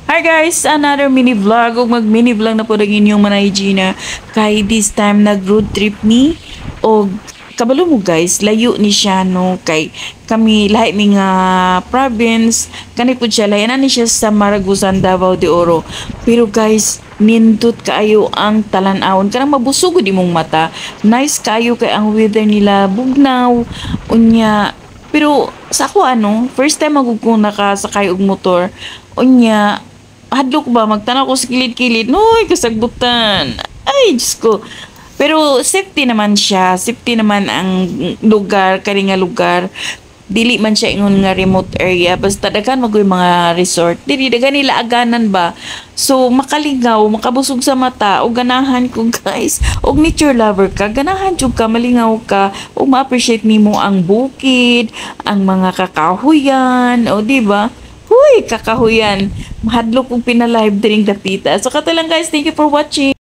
Hi guys, another mini vlog o mag mini vlog na po rin inyong manay kay this time nag road trip ni o kabalo mo guys, layo ni siya no kay kami lahi ni nga province kani po siya layanan ni siya sa Maragusan, Davao de Oro. Pero guys, nindot kaayo ang talan-awon kanang mabusog di mong mata. Nice kayo kay ang weather nila bugnaw unya. Pero sa ako first time magugong nakasakay og motor unya hadlok ba magtanaw ko sa kilid-kilid noy kasagbutan ay Diyos ko, pero safety naman siya, safety naman ang lugar kani nga lugar, dili man siya ingon nga remote area basta daghan magoy mga resort dili daghan nila aganan ba, so makalingaw makabusog sa mata o ganahan ko guys og nature lover ka ganahan jud ka malingaw ka o ma-appreciate nimo ang bukid ang mga kakahuyan o di ba. Huy, kakahuyan. Mahadlok kong pinalive during the pita. So, kato lang guys. Thank you for watching.